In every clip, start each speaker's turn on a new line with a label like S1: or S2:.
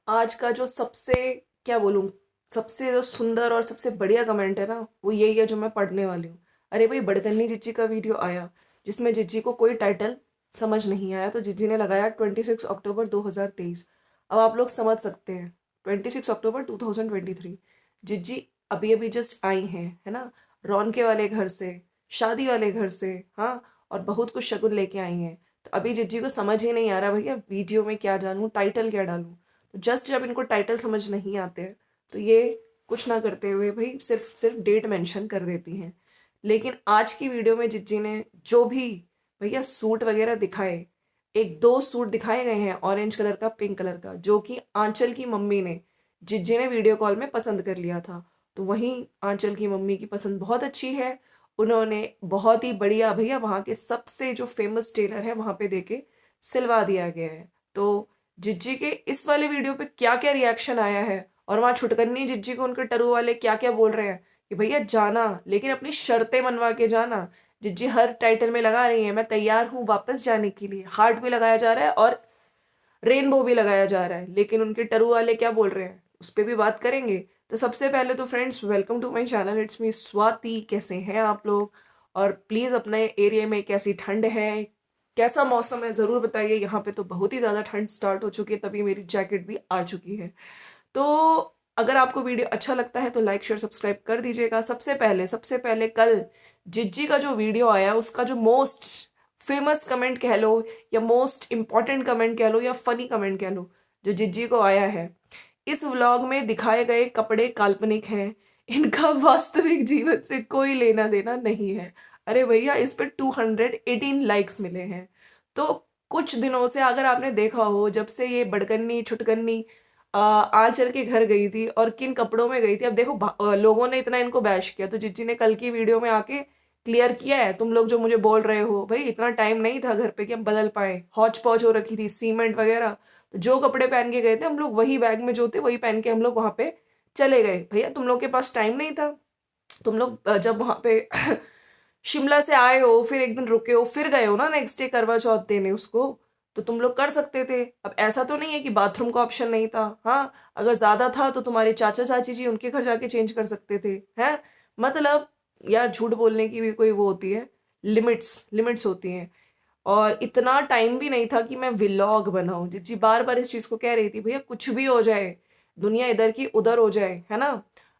S1: आज का जो सबसे, क्या बोलूँ, सबसे जो सुंदर और सबसे बढ़िया कमेंट है ना, वो यही है जो मैं पढ़ने वाली हूँ। अरे भाई, बड़गन्नी जिज्जी का वीडियो आया जिसमें जिज्जी को कोई टाइटल समझ नहीं आया, तो जिज्जी ने लगाया 26 अक्टूबर 2023। अब आप लोग समझ सकते हैं, 26 अक्टूबर 2023, जिज्जी अभी अभी जस्ट आई हैं, है ना, रौनके वाले घर से, शादी वाले घर से, हाँ, और बहुत कुछ शगुन लेके आई हैं। तो अभी जिज्जी को समझ ही नहीं आ रहा भैया वीडियो में क्या डालूं, टाइटल क्या डालूं। तो जस्ट जब इनको टाइटल समझ नहीं आते हैं तो ये कुछ ना करते हुए भाई सिर्फ सिर्फ डेट मेंशन कर देती हैं। लेकिन आज की वीडियो में जिज्जी ने जो भी भैया सूट वगैरह दिखाए, एक दो सूट दिखाए गए हैं, ऑरेंज कलर का, पिंक कलर का, जो कि आंचल की मम्मी ने, जिज्जी ने वीडियो कॉल में पसंद कर लिया था। तो वहीं आंचल की मम्मी की पसंद बहुत अच्छी है, उन्होंने बहुत ही बढ़िया भैया वहाँ के सबसे जो फेमस टेलर है वहाँ पे देके सिलवा दिया गया है। तो जिज्जी के इस वाले वीडियो पे क्या क्या रिएक्शन आया है, और वहाँ छुटकन्नी जिज्जी को उनके टरू वाले क्या क्या बोल रहे हैं कि भैया जाना, लेकिन अपनी शर्तें मनवा के जाना। जिज्जी हर टाइटल में लगा रही है मैं तैयार हूँ वापस जाने के लिए, हार्ट भी लगाया जा रहा है और रेनबो भी लगाया जा रहा है, लेकिन उनके टरू वाले क्या बोल रहे हैं उस पर भी बात करेंगे। तो सबसे पहले तो friends, welcome to my channel, it's me Swati. कैसे हैं आप लोग? और प्लीज़ अपने एरिया में कैसी ठंड है, कैसा मौसम है, ज़रूर बताइए। यहाँ पे तो बहुत ही ज़्यादा ठंड स्टार्ट हो चुकी है, तभी मेरी जैकेट भी आ चुकी है। तो अगर आपको वीडियो अच्छा लगता है तो लाइक शेयर सब्सक्राइब कर दीजिएगा। सबसे पहले कल जिज्जी का जो वीडियो आया, उसका जो मोस्ट फेमस कमेंट कह लो, या मोस्ट इम्पॉर्टेंट कमेंट कह लो, या फनी कमेंट कह लो, जो जिज्जी को आया है, इस व्लॉग में दिखाए गए कपड़े काल्पनिक हैं, इनका वास्तविक जीवन से कोई लेना देना नहीं है। अरे भैया, इस पर 218 लाइक्स मिले हैं। तो कुछ दिनों से, अगर आपने देखा हो, जब से ये बड़कन्नी छुटकन्नी आंचल के घर गई थी और किन कपड़ों में गई थी, अब देखो लोगों ने इतना इनको बैश किया, तो जिज्जी ने कल की वीडियो में आके क्लियर किया है। तुम लोग जो मुझे बोल रहे हो, भाई इतना टाइम नहीं था घर पे कि हम बदल पाए, हौच पौच हो रखी थी सीमेंट वगैरह, तो जो कपड़े पहन के गए थे हम लोग, वही बैग में जो थे वही पहन के हम लोग वहां पे चले गए। भैया तुम लोग के पास टाइम नहीं था, तुम लोग जब वहां पे शिमला से आए हो, फिर एक दिन रुके हो, फिर गए हो ना नेक्स्ट डे करवा चौथ देने उसको, तो तुम लोग कर सकते थे। अब ऐसा तो नहीं है कि बाथरूम का ऑप्शन नहीं था, हाँ, अगर ज्यादा था तो तुम्हारे चाचा चाची जी उनके घर जाके चेंज कर सकते थे, हैं। मतलब यार, झूठ बोलने की भी कोई वो होती है, लिमिट्स लिमिट्स होती हैं। और इतना टाइम भी नहीं था कि मैं व्लॉग बनाऊं। जिज्जी बार बार इस चीज को कह रही थी, भैया कुछ भी हो जाए, दुनिया इधर की उधर हो जाए, है ना,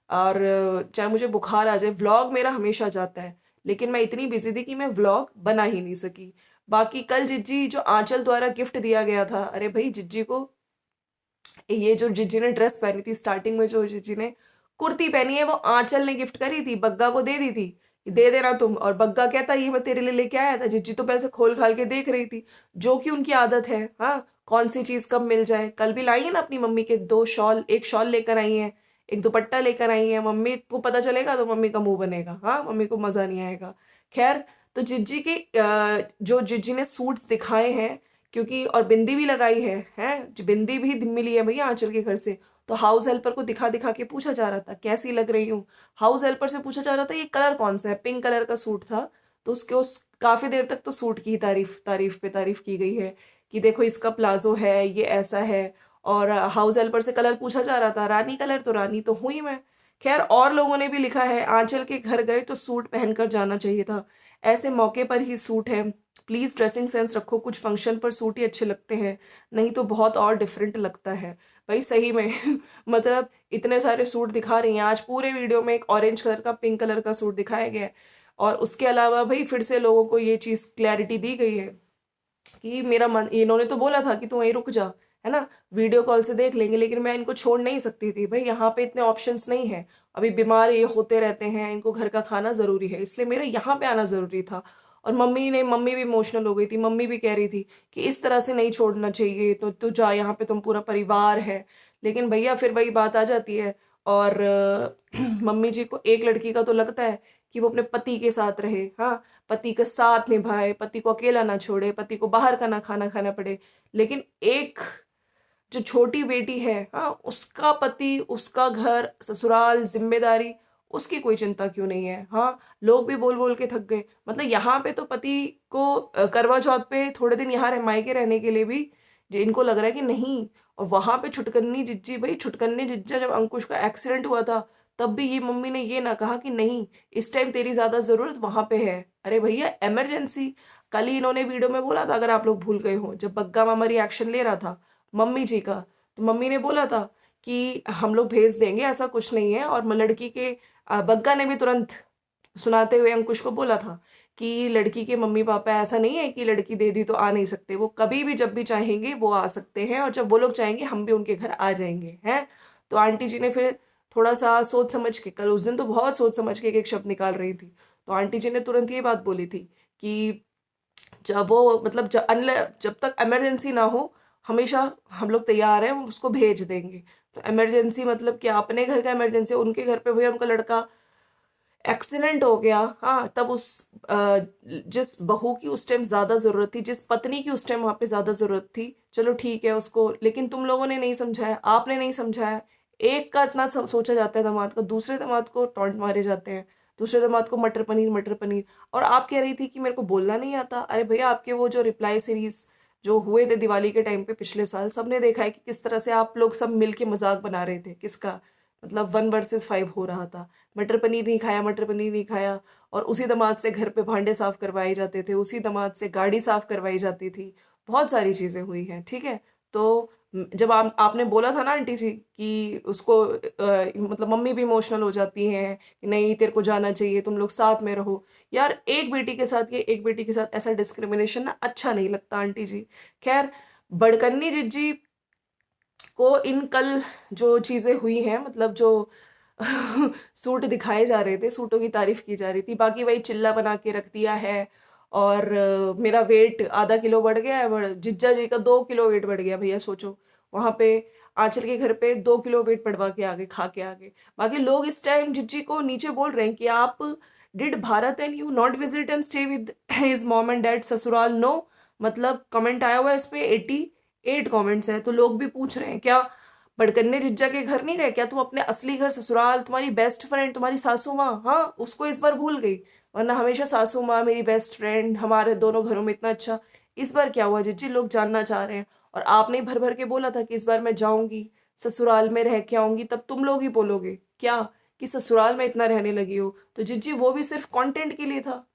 S1: और चाहे मुझे बुखार आ जाए, व्लॉग मेरा हमेशा जाता है। लेकिन मैं इतनी बिजी थी कि मैं व्लॉग बना ही नहीं सकी। बाकी कल जिज्जी जो आंचल द्वारा गिफ्ट दिया गया था, अरे भाई जिज्जी को, ये जो जिज्जी ने ड्रेस पहनी थी स्टार्टिंग में, जो जिज्जी ने कुर्ती पहनी है, वो आंचल ने गिफ्ट करी थी, बग्गा को दे दी थी कि दे देना तुम। और बग्गा कहता ये मैं तेरे लिए लेके आया था। जिज्जी तो पैसे खोल खाल के देख रही थी, जो कि उनकी आदत है, हाँ, कौन सी चीज कब मिल जाए। कल भी लाई है ना अपनी मम्मी के दो शॉल, एक शॉल लेकर आई है, एक दुपट्टा लेकर आई है। मम्मी को पता चलेगा तो मम्मी का मुंह बनेगा, हाँ, मम्मी को मजा नहीं आएगा। खैर, तो जिज्जी के जो जिज्जी ने सूट्स दिखाए हैं, क्योंकि और बिंदी भी लगाई है जो बिंदी भी मिली है भैया आंचल के घर से। तो हाउस हेल्पर को दिखा दिखा के पूछा जा रहा था कैसी लग रही हूँ, हाउस हेल्पर से पूछा जा रहा था ये कलर कौन सा है, पिंक कलर का सूट था। तो उसके उस काफी देर तक तो सूट की तारीफ तारीफ पे तारीफ की गई है कि देखो इसका प्लाजो है, ये ऐसा है। और हाउस हेल्पर से कलर पूछा जा रहा था, रानी कलर, तो रानी तो हुई मैं। खैर, और लोगों ने भी लिखा है आंचल के घर गए तो सूट पहनकर जाना चाहिए था, ऐसे मौके पर ही सूट है, प्लीज ड्रेसिंग सेंस रखो, कुछ फंक्शन पर सूट ही अच्छे लगते हैं, नहीं तो बहुत और डिफरेंट लगता है। भाई सही में मतलब इतने सारे सूट दिखा रही हैं, आज पूरे वीडियो में एक ऑरेंज कलर का, पिंक कलर का सूट दिखाया गया है। और उसके अलावा भाई फिर से लोगों को ये चीज क्लैरिटी दी गई है कि मेरा मन, इन्होंने तो बोला था कि तू वहीं रुक जा, है ना, वीडियो कॉल से देख लेंगे, लेकिन मैं इनको छोड़ नहीं सकती थी। भाई यहाँ पे इतने ऑप्शंस नहीं है, अभी बीमार ये होते रहते हैं, इनको घर का खाना जरूरी है, इसलिए मेरा यहाँ पे आना जरूरी था। और मम्मी भी इमोशनल हो गई थी, मम्मी भी कह रही थी कि इस तरह से नहीं छोड़ना चाहिए, तो तू जा, यहाँ पे तुम पूरा परिवार है। लेकिन भैया फिर वही बात आ जाती है। और मम्मी जी को एक लड़की का तो लगता है कि वो अपने पति के साथ रहे, हाँ, पति का साथ निभाए, पति को अकेला ना छोड़े, पति को बाहर का ना खाना खाना पड़े। लेकिन एक जो छोटी बेटी है, हाँ, उसका पति, उसका घर, ससुराल, जिम्मेदारी, उसकी कोई चिंता क्यों नहीं है। हाँ, लोग भी बोल बोल के थक गए। मतलब यहाँ पे तो पति को करवा चौथ पे थोड़े दिन यहाँ मायके रहने के लिए भी जो इनको लग रहा है कि नहीं। और वहां पे छुटकन्नी जिज्जी, भाई छुटकन्नी जिज्जा जब अंकुश का एक्सीडेंट हुआ था तब भी ये मम्मी ने ये ना कहा कि नहीं इस टाइम तेरी ज्यादा जरूरत वहां पे है। अरे भैया इमरजेंसी। कल ही इन्होंने वीडियो में बोला था, अगर आप लोग भूल गए हो, जब बग्गा मामा रिएक्शन ले रहा था मम्मी जी का, तो मम्मी ने बोला था कि हम लोग भेज देंगे, ऐसा कुछ नहीं है। और लड़की के बग्गा ने भी तुरंत सुनाते हुए अंकुश को बोला था कि लड़की के मम्मी पापा ऐसा नहीं है कि लड़की दे दी तो आ नहीं सकते, वो कभी भी जब भी चाहेंगे वो आ सकते हैं, और जब वो लोग चाहेंगे हम भी उनके घर आ जाएंगे हैं। तो आंटी जी ने फिर थोड़ा सा सोच समझ के, कल उस दिन तो बहुत सोच समझ के एक एक शब्द निकाल रही थी, तो आंटी जी ने तुरंत ये बात बोली थी कि जब वो मतलब जब तक इमरजेंसी ना हो हमेशा हम लोग तैयार हैं, उसको भेज देंगे। तो इमरजेंसी मतलब क्या, अपने घर का इमरजेंसी, उनके घर पे भैया उनका लड़का एक्सीडेंट हो गया। हाँ, तब जिस बहू की उस टाइम ज्यादा जरूरत थी, जिस पत्नी की उस टाइम वहां पे ज्यादा जरूरत थी, चलो ठीक है उसको, लेकिन तुम लोगों ने नहीं समझाया, आपने नहीं समझाया। एक का इतना सोचा जाता है दामाद का, दूसरे दामाद को टॉन्ट मारे जाते हैं, दूसरे दामाद को मटर पनीर मटर पनीर। और आप कह रही थी कि मेरे को बोलना नहीं आता। अरे भैया आपके वो जो रिप्लाई सीरीज जो हुए थे दिवाली के टाइम पे पिछले साल, सबने देखा है कि किस तरह से आप लोग सब मिलके मजाक बना रहे थे, किसका मतलब 1 वर्सेस 5 हो रहा था। मटर पनीर नहीं खाया, मटर पनीर नहीं खाया, और उसी दामाद से घर पे भांडे साफ करवाए जाते थे, उसी दामाद से गाड़ी साफ करवाई जाती थी, बहुत सारी चीजें हुई हैं, ठीक है। तो जब आपने बोला था ना आंटी जी कि उसको मतलब मम्मी भी इमोशनल हो जाती हैं कि नहीं तेरे को जाना चाहिए, तुम लोग साथ में रहो। यार एक बेटी के साथ, ये एक बेटी के साथ ऐसा डिस्क्रिमिनेशन ना अच्छा नहीं लगता आंटी जी। खैर, बड़कन्नी जिज्जी को इन कल जो चीजें हुई हैं, मतलब जो सूट दिखाए जा रहे थे, सूटों की तारीफ की जा रही थी, बाकी वही चिल्ला बना के रख दिया है। और मेरा वेट ½ किलो बढ़ गया है, जिज्जा जी का 2 किलो वेट बढ़ गया भैया, सोचो। वहां पे आंचल के घर पे 2 किलो वेट बढ़वा के आगे, खा के आगे। बाकी लोग इस टाइम जिज्जी को नीचे बोल रहे हैं कि आप did Bharat and you not visit and stay with his mom and dad ससुराल, नो। मतलब कमेंट आया हुआ है इस पे 88 कमेंट्स हैं, तो लोग भी पूछ रहे हैं क्या बड़कन्ने जिज्जा के घर नहीं गए क्या तुम, अपने असली घर ससुराल, तुम्हारी बेस्ट फ्रेंड तुम्हारी सासू माँ, हाँ उसको इस बार भूल गई, वरना हमेशा सासू माँ मेरी बेस्ट फ्रेंड, हमारे दोनों घरों में इतना अच्छा। इस बार क्या हुआ जिज्जी, लोग जानना चाह रहे हैं। और आपने भर भर के बोला था कि इस बार मैं जाऊंगी ससुराल में रह के आऊंगी, तब तुम लोग ही बोलोगे क्या कि ससुराल में इतना रहने लगी हो। तो जिज्जी वो भी सिर्फ कंटेंट के लिए था।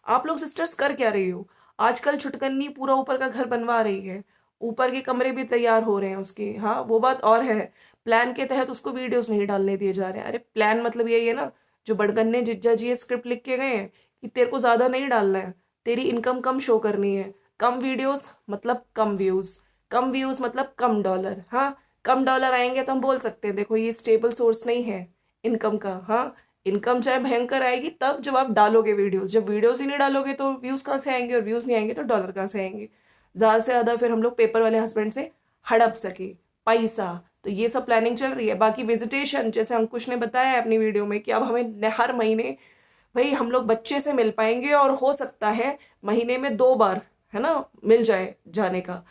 S1: आप लोग सिस्टर्स कर क्या रही हो। आजकल छुटकन्नी पूरा ऊपर का घर बनवा रही है, ऊपर के कमरे भी तैयार हो रहे हैं उसके, हाँ वो बात और है। प्लान के तहत उसको वीडियोस नहीं डालने दिए जा रहे हैं। अरे प्लान मतलब यही है ना, जो बड़गन्ने जिज्जा जी स्क्रिप्ट लिख के गए हैं कि तेरे को ज्यादा नहीं डालना है, तेरी इनकम कम शो करनी है, कम वीडियोस मतलब कम व्यूज, कम व्यूज मतलब कम डॉलर। हाँ, कम डॉलर आएंगे तो हम बोल सकते हैं देखो ये स्टेबल सोर्स नहीं है इनकम का। हाँ, इनकम चाहे भयंकर आएगी तब जब आप डालोगे वीडियोस, जब वीडियोस ही नहीं डालोगे तो व्यूज कहाँ से आएंगे, और व्यूज नहीं आएंगे तो डॉलर कहाँ से आएंगे। ज्यादा से ज्यादा फिर हम लोग पेपर वाले हस्बैंड से हड़प सके पैसा। तो ये सब प्लानिंग चल रही है। बाकी विजिटेशन जैसे अंकुश ने बताया है अपनी वीडियो में कि अब हमें हर महीने भाई हम लोग बच्चे से मिल पाएंगे, और हो सकता है महीने में 2 बार है ना मिल जाए जाने का।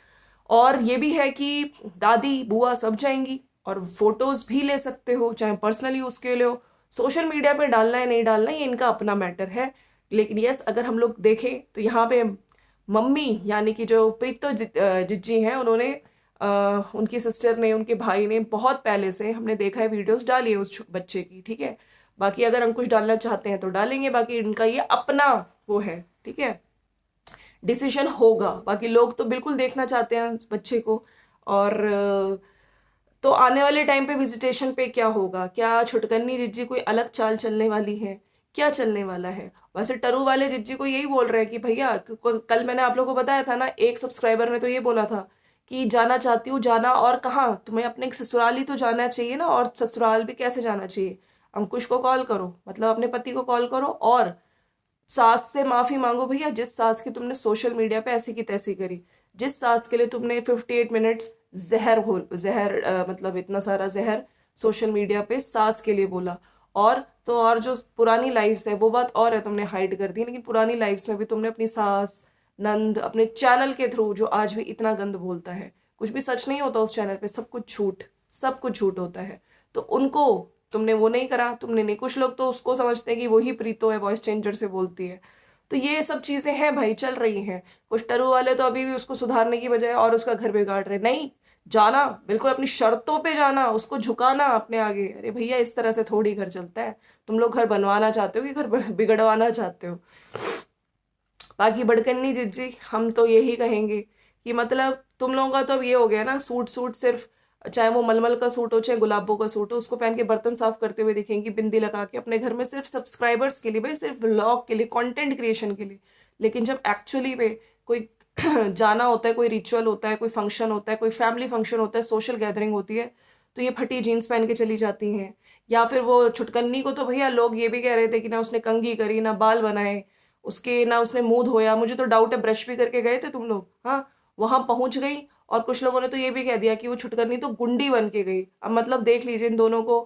S1: और ये भी है कि दादी बुआ सब जाएंगी, और फोटोज भी ले सकते हो चाहे पर्सनली यूज के लिए हो। सोशल मीडिया पे डालना है नहीं डालना ये इनका अपना मैटर है। लेकिन यस, अगर हम लोग देखें तो यहाँ पे मम्मी यानी कि जो प्रीतो जिज्जी हैं, उन्होंने उनकी सिस्टर ने, उनके भाई ने बहुत पहले से हमने देखा है वीडियोस डाली है उस बच्चे की, ठीक है। बाकी अगर अंकुश डालना चाहते हैं तो डालेंगे, बाकी इनका ये अपना वो है, ठीक है, डिसीजन होगा। बाकी लोग तो बिल्कुल देखना चाहते हैं उस बच्चे को। और तो आने वाले टाइम पे विजिटेशन पे क्या होगा, क्या छुटकन्नी जिज्जी कोई अलग चाल चलने वाली है, क्या चलने वाला है। वैसे टरू वाले जिज्जी को यही बोल रहे हैं कि भैया कल मैंने आप लोगों को बताया था ना, एक सब्सक्राइबर ने तो ये बोला था कि जाना चाहती हूँ, जाना और कहाँ, तुम्हें अपने ससुराल ही तो जाना चाहिए ना, और ससुराल भी कैसे जाना चाहिए। अंकुश को कॉल करो, मतलब अपने पति को कॉल करो, और सास से माफी मांगो भैया, जिस सास की तुमने सोशल मीडिया पे ऐसी की तैसी करी, जिस सास के लिए तुमने 58 मिनट्स जहर घोल, जहर मतलब इतना सारा जहर सोशल मीडिया पे सास के लिए बोला। और तो और जो पुरानी लाइफ्स है वो बात और है, तुमने हाइड कर दी, लेकिन पुरानी लाइफ्स में भी तुमने अपनी सास नंद अपने चैनल के थ्रू, जो आज भी इतना गंद बोलता है, कुछ भी सच नहीं होता उस चैनल पे, सब कुछ झूठ, सब कुछ झूठ होता है। तो उनको तुमने वो नहीं करा, तुमने नहीं। कुछ लोग तो उसको समझते हैं कि वही प्रीतो है, वॉइस चेंजर से बोलती है। तो ये सब चीजें हैं भाई, चल रही हैं। कुछ टरू वाले तो अभी भी उसको सुधारने की बजाय और उसका घर बिगाड़ रहे। नहीं, जाना बिल्कुल अपनी शर्तों पे जाना, उसको झुकाना अपने आगे। अरे भैया इस तरह से थोड़ी घर चलता है। तुम लोग घर बनवाना चाहते हो कि घर बिगड़वाना चाहते हो? बाकी बड़कन्नी जिज्जी, हम तो यही कहेंगे कि मतलब तुम लोगों का तो अब ये हो गया ना, सूट सूट सिर्फ, चाहे वो मलमल का सूट हो चाहे गुलाबों का सूट हो, उसको पहन के बर्तन साफ करते हुए दिखेंगी बिंदी लगा के अपने घर में, सिर्फ सब्सक्राइबर्स के लिए भाई, सिर्फ व्लॉग के लिए, कंटेंट क्रिएशन के लिए। लेकिन जब एक्चुअली में कोई जाना होता है, कोई रिचुअल होता है, कोई फंक्शन होता है, कोई फैमिली फंक्शन होता है, सोशल गैदरिंग होती है, तो ये फटी जीन्स पहन के चली जाती हैं। या फिर वो छुटकन्नी को तो भैया लोग ये भी कह रहे थे कि ना उसने कंघी करी, ना बाल बनाए उसके, ना उसने मुंह धोया। मुझे तो डाउट है ब्रश भी करके गए थे तुम लोग? हाँ, वहां पहुंच गई। और कुछ लोगों ने तो ये भी कह दिया कि वो छुटकरनी तो गुंडी बन के गई। अब मतलब देख लीजिए इन दोनों को,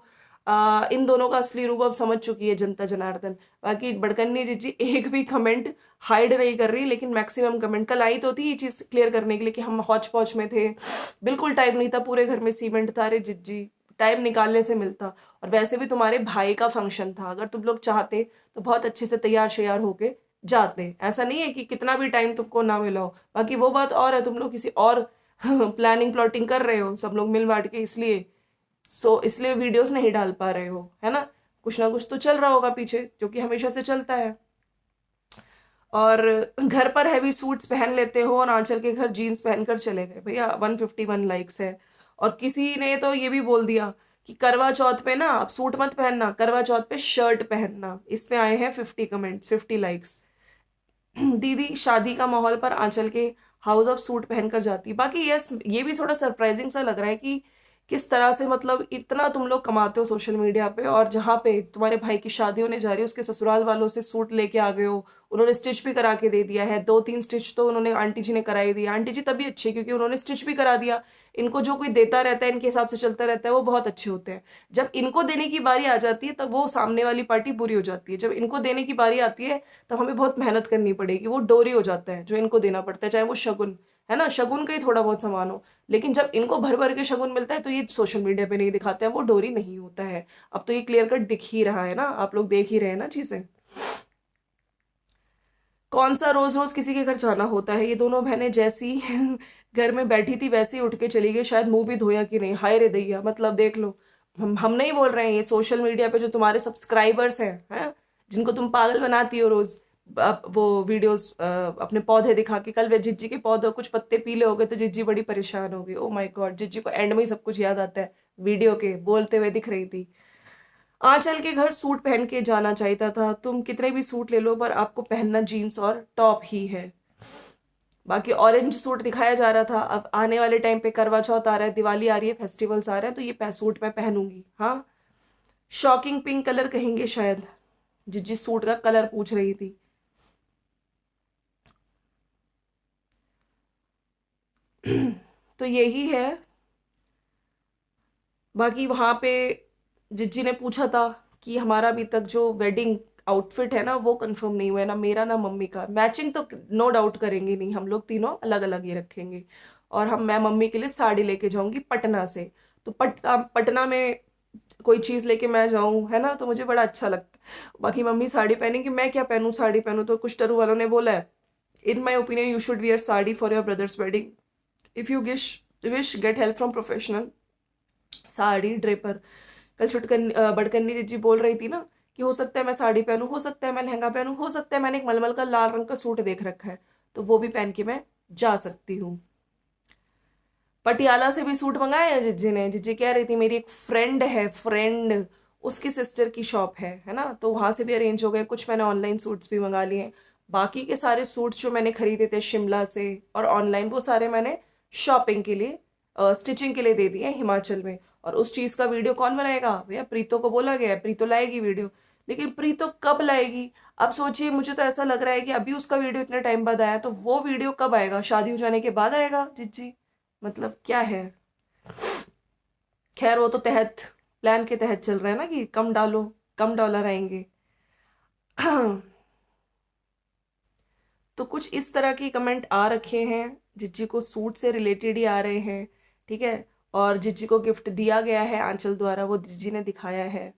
S1: इन दोनों का असली रूप अब समझ चुकी है जनता जनार्दन। बाकी बड़कन्नी जीजी एक भी कमेंट हाइड नहीं कर रही, लेकिन मैक्सिमम कमेंट कल आई तो थी ये चीज क्लियर करने के लिए कि हम हौच पौच में थे, बिल्कुल टाइम नहीं था, पूरे घर में सीमेंट था। अरे जिज्जी, टाइम निकालने से मिलता। और वैसे भी तुम्हारे भाई का फंक्शन था, अगर तुम लोग चाहते तो बहुत अच्छे से तैयार श्यार होके जाते। ऐसा नहीं है कि कितना भी टाइम तुमको ना मिला हो। बाकी वो बात और है, तुम लोग किसी और प्लानिंग प्लॉटिंग कर रहे हो सब लोग मिल बांट के, इसलिए इसलिए वीडियोस नहीं डाल पा रहे हो, है ना कुछ तो चल रहा होगा पीछे, जो कि हमेशा से चलता है। और घर पर हैवी सूट्स पहन लेते हो और आंचल के घर जीन्स पहनकर चले गए। भैया 151 लाइक्स है। और किसी ने तो ये भी बोल दिया कि करवा चौथ पे ना अब सूट मत पहनना, करवा चौथ पे शर्ट पहनना। इस पे आए हैं 50 कमेंट्स, 50 लाइक्स। दीदी शादी का माहौल पर आंचल के हाउस ऑफ सूट पहनकर जाती। बाकी यस, ये भी थोड़ा सरप्राइजिंग सा लग रहा है कि किस तरह से मतलब इतना तुम लोग कमाते हो सोशल मीडिया पे, और जहाँ पे तुम्हारे भाई की शादी होने जा रही है उसके ससुराल वालों से सूट लेके आ गए हो। उन्होंने स्टिच भी करा के दे दिया है, 2-3 स्टिच तो उन्होंने आंटी जी ने कराई दी। आंटी जी तभी अच्छी है क्योंकि उन्होंने स्टिच भी करा दिया। इनको जो कोई देता रहता है, इनके हिसाब से चलता रहता है, वो बहुत अच्छे होते हैं। जब इनको देने की बारी आ जाती है तब वो सामने वाली पार्टी बुरी हो जाती है। जब इनको देने की बारी आती है तब हमें बहुत मेहनत करनी पड़ेगी। वो डोरी हो जाता है जो इनको देना पड़ता है, चाहे वो शगुन है ना, शगुन का ही थोड़ा बहुत सामान हो। लेकिन जब इनको भर भर के शगुन मिलता है तो ये सोशल मीडिया पे नहीं दिखाते हैं, वो डोरी नहीं होता है। अब तो ये क्लियर कट दिख ही रहा है ना, आप लोग देख ही रहे हैं ना चीजें। कौन सा रोज रोज किसी के घर जाना होता है? ये दोनों बहनें जैसी घर में बैठी थी वैसे ही उठ के चली गई, शायद मुंह भी धोया कि नहीं। हाय रे दैया, मतलब देख लो। हम नहीं बोल रहे हैं, ये सोशल मीडिया पे जो तुम्हारे सब्सक्राइबर्स हैं, जिनको तुम पागल बनाती हो रोज, वो वीडियोस अपने पौधे दिखा के। कल वे जिज्जी के पौधे कुछ पत्ते पीले हो गए तो जिज्जी बड़ी परेशान हो गई। ओ माय गॉड, जिज्जी को एंड में ही सब कुछ याद आता है, वीडियो के बोलते हुए दिख रही थी। आंचल के घर सूट पहन के जाना चाहिए था। तुम कितने भी सूट ले लो पर आपको पहनना जीन्स और टॉप ही है। बाकी ऑरेंज सूट दिखाया जा रहा था, अब आने वाले टाइम पे करवा चौथ आ रहा है, दिवाली आ रही है, फेस्टिवल्स आ रहे हैं, तो ये सूट मैं पहनूंगी। हाँ, शॉकिंग पिंक कलर कहेंगे शायद, जिस सूट का कलर पूछ रही थी। तो यही है। बाकी वहां पे जिज्जी ने पूछा था कि हमारा अभी तक जो वेडिंग आउटफिट है ना वो कंफर्म नहीं हुआ है, ना मेरा ना मम्मी का। मैचिंग तो नो डाउट करेंगे नहीं, हम लोग तीनों अलग अलग ही रखेंगे। और मैं मम्मी के लिए साड़ी लेके जाऊंगी पटना से। तो पटना में कोई चीज लेके मैं जाऊं, है ना, तो मुझे बड़ा अच्छा लगता है। बाकी मम्मी साड़ी पहनेंगी, मैं क्या पहनूं, साड़ी पहनूं तो कुछ टरू वालों ने बोला है, in my opinion you should wear sari for your brother's wedding. If you wish get help from professional sari draper. कल बड़कन्नी जी बोल रही थी ना कि हो सकता है मैं साड़ी पहनूं, हो सकता है मैं लहंगा पहनूं, हो सकता है मैंने एक मलमल का लाल रंग का सूट देख रखा है तो वो भी पहन के मैं जा सकती हूँ। पटियाला से भी सूट मंगाया है जिज्जी ने। जिज्जी कह रही थी मेरी एक फ्रेंड है, फ्रेंड, उसकी सिस्टर की शॉप है ना, तो वहां से भी अरेंज हो गए। कुछ मैंने ऑनलाइन सूट्स भी मंगा लिए हैं। बाकी के सारे सूट्स जो मैंने खरीदे थे शिमला से और ऑनलाइन, वो सारे मैंने शॉपिंग के लिए, स्टिचिंग के लिए दे दिए हैं हिमाचल में। और उस चीज का वीडियो कौन बनाएगा भैया? प्रीतो को बोला गया है, प्रीतो लाएगी वीडियो। लेकिन प्रीतो कब लाएगी? अब सोचिए, मुझे तो ऐसा लग रहा है कि अभी उसका वीडियो इतने टाइम बाद आया तो वो वीडियो कब आएगा? शादी हो जाने के बाद आएगा जिज्जी? मतलब क्या है? खैर वो तो तहत प्लान के तहत चल रहा है ना कि कम डालो, कम डॉलर आएंगे। तो कुछ इस तरह के कमेंट आ रखे हैं, जिज्जी को सूट से रिलेटेड ही आ रहे हैं, ठीक है। और जिज्जी को गिफ्ट दिया गया है आंचल द्वारा, वो जिज्जी ने दिखाया है,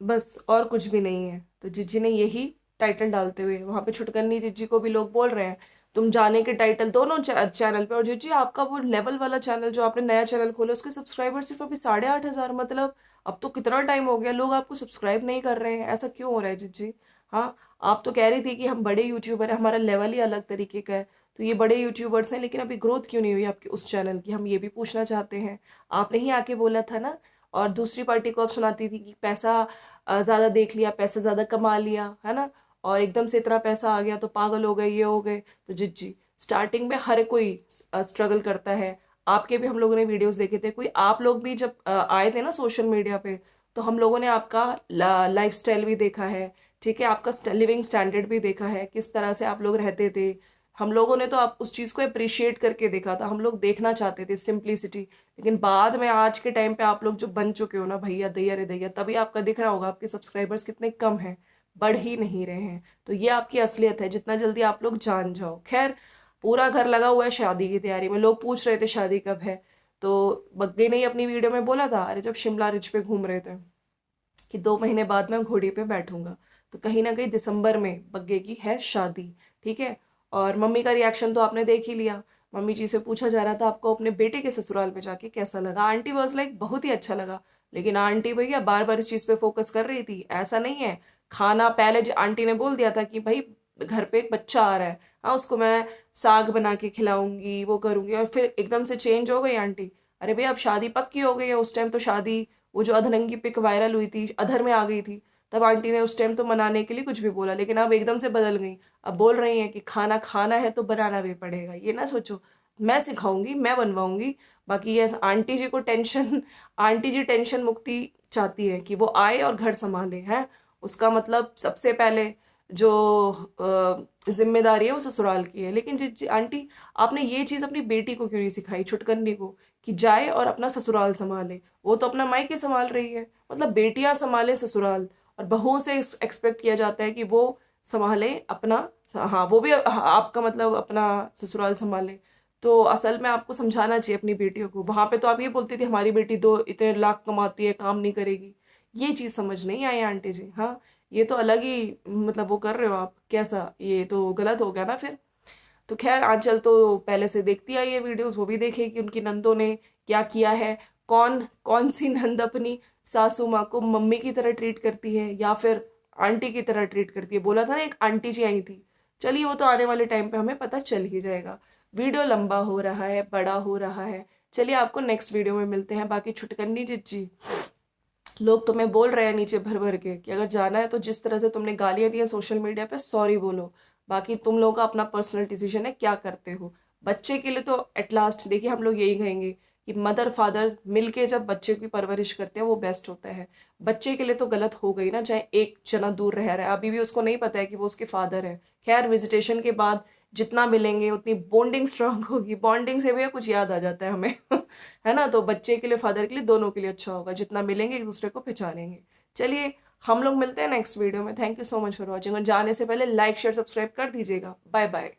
S1: बस और कुछ भी नहीं है। तो जिज्जी ने यही टाइटल डालते हुए। वहाँ पे छुटकन्नी जिज्जी को भी लोग बोल रहे हैं तुम जाने के टाइटल दोनों चैनल पे। और जिज्जी आपका वो लेवल वाला चैनल जो आपने नया चैनल खोला उसके सब्सक्राइबर सिर्फ अभी 8,500, मतलब अब तो कितना टाइम हो गया, लोग आपको सब्सक्राइब नहीं कर रहे हैं, ऐसा क्यों हो रहा है जिज्जी? हाँ, आप तो कह रही थी कि हम बड़े यूट्यूबर हैं, हमारा लेवल ही अलग तरीके का है। तो ये बड़े यूट्यूबर्स हैं, लेकिन अभी ग्रोथ क्यों नहीं हुई आपके उस चैनल की, हम ये भी पूछना चाहते हैं। आपने ही आके बोला था ना। और दूसरी पार्टी को आप सुनाती थी कि पैसा ज़्यादा देख लिया, पैसा ज़्यादा कमा लिया, है ना, और एकदम से इतना पैसा आ गया तो पागल हो गए, ये हो गए। तो जिज्जी, स्टार्टिंग में हर कोई स्ट्रगल करता है। आपके भी हम लोगों ने वीडियोस देखे थे, कोई आप लोग भी जब आए थे ना सोशल मीडिया पे, तो हम लोगों ने आपका लाइफ स्टाइल भी देखा है, ठीक है, आपका लिविंग स्टैंडर्ड भी देखा है, किस तरह से आप लोग रहते थे। हम लोगों ने तो आप उस चीज़ को अप्रिशिएट करके देखा था, हम लोग देखना चाहते थे सिंप्लिसिटी। लेकिन बाद में आज के टाइम पे आप लोग जो बन चुके हो ना भैया दैया रे दैया, तभी आपका दिख रहा होगा आपके सब्सक्राइबर्स कितने कम हैं, बढ़ ही नहीं रहे हैं। तो ये आपकी असलियत है, जितना जल्दी आप लोग जान जाओ। खैर, पूरा घर लगा हुआ है शादी की तैयारी में, लोग पूछ रहे थे शादी कब है, तो बग्गे ने ही अपनी वीडियो में बोला था, अरे जब शिमला रिज पे घूम रहे थे, कि 2 महीने बाद मैं घोड़ी पे बैठूंगा। तो कहीं ना कहीं दिसंबर में बग्गे की है शादी, ठीक है। और मम्मी का रिएक्शन तो आपने देख ही लिया। मम्मी जी से पूछा जा रहा था आपको अपने बेटे के ससुराल में जाके कैसा लगा, आंटी वॉज लाइक बहुत ही अच्छा लगा। लेकिन आंटी भैया बार बार इस चीज़ पे फोकस कर रही थी, ऐसा नहीं है। खाना पहले आंटी ने बोल दिया था कि भाई घर पे एक बच्चा आ रहा है, हाँ उसको मैं साग बना के खिलाऊंगी, वो करूंगी, और फिर एकदम से चेंज हो गई आंटी। अरे भैया अब शादी पक्की हो गई है, उस टाइम तो शादी, वो जो अधरंगी पिक वायरल हुई थी, अधर में आ गई थी, तब आंटी ने उस टाइम तो मनाने के लिए कुछ भी बोला, लेकिन अब एकदम से बदल गई। अब बोल रही हैं कि खाना खाना है तो बनाना भी पड़ेगा। ये ना सोचो मैं सिखाऊंगी, मैं बनवाऊंगी। बाकी ये आंटी जी को टेंशन, आंटी जी टेंशन मुक्ति चाहती है कि वो आए और घर संभाले, हैं उसका मतलब सबसे पहले जो जिम्मेदारी है वो ससुराल की है। लेकिन जी आंटी, आपने ये चीज़ अपनी बेटी को क्यों नहीं सिखाई, छुटकन्नी को, कि जाए और अपना ससुराल संभाले? वो तो अपना मायके संभाल रही है, मतलब बेटियां संभाले ससुराल, और बहुओं से एक्सपेक्ट किया जाता है कि वो संभाले अपना, हाँ वो भी आपका मतलब अपना ससुराल संभाले। तो असल में आपको समझाना चाहिए अपनी बेटियों को। वहां पे तो आप ये बोलती थी हमारी बेटी 2 इतने लाख कमाती है, काम नहीं करेगी। ये चीज़ समझ नहीं आई आंटी जी। हाँ, ये तो अलग ही मतलब वो कर रहे हो आप, कैसा, ये तो गलत हो गया ना फिर। तो खैर आंचल तो पहले से देखती आई है वीडियोस, वो भी देखेगी उनकी नंदों ने क्या किया है, कौन कौन सी नंद अपनी सासू माँ को मम्मी की तरह ट्रीट करती है या फिर आंटी की तरह ट्रीट करती है। बोला था ना एक आंटी जी आई थी। चलिए वो तो आने वाले टाइम पे हमें पता चल ही जाएगा। वीडियो लंबा हो रहा है, बड़ा हो रहा है। चलिए आपको नेक्स्ट वीडियो में मिलते हैं। बाकी छुटकन्नी जी, लोग तुम्हें बोल रहे हैं नीचे भर भर के कि अगर जाना है तो जिस तरह से तुमने गालियां दी हैं सोशल मीडिया पे, सॉरी बोलो। बाकी तुम लोगों का अपना पर्सनल डिसीजन है क्या करते हो। बच्चे के लिए तो एट लास्ट देखिए हम लोग यही कहेंगे कि मदर फादर मिलके जब बच्चे की परवरिश करते हैं वो बेस्ट होता है। बच्चे के लिए तो गलत हो गई ना, चाहे एक जना दूर रह रहा है, अभी भी उसको नहीं पता है कि वो उसके फादर है। खैर विजिटेशन के बाद जितना मिलेंगे उतनी बॉन्डिंग स्ट्रांग होगी, बॉन्डिंग से भैया कुछ याद आ जाता है हमें है ना। तो बच्चे के लिए फादर के लिए दोनों के लिए अच्छा होगा, जितना मिलेंगे एक दूसरे को पहचानेंगे। चलिए हम लोग मिलते हैं नेक्स्ट वीडियो में। Thank you so much for watching, और जाने से पहले लाइक शेयर सब्सक्राइब कर दीजिएगा। Bye bye.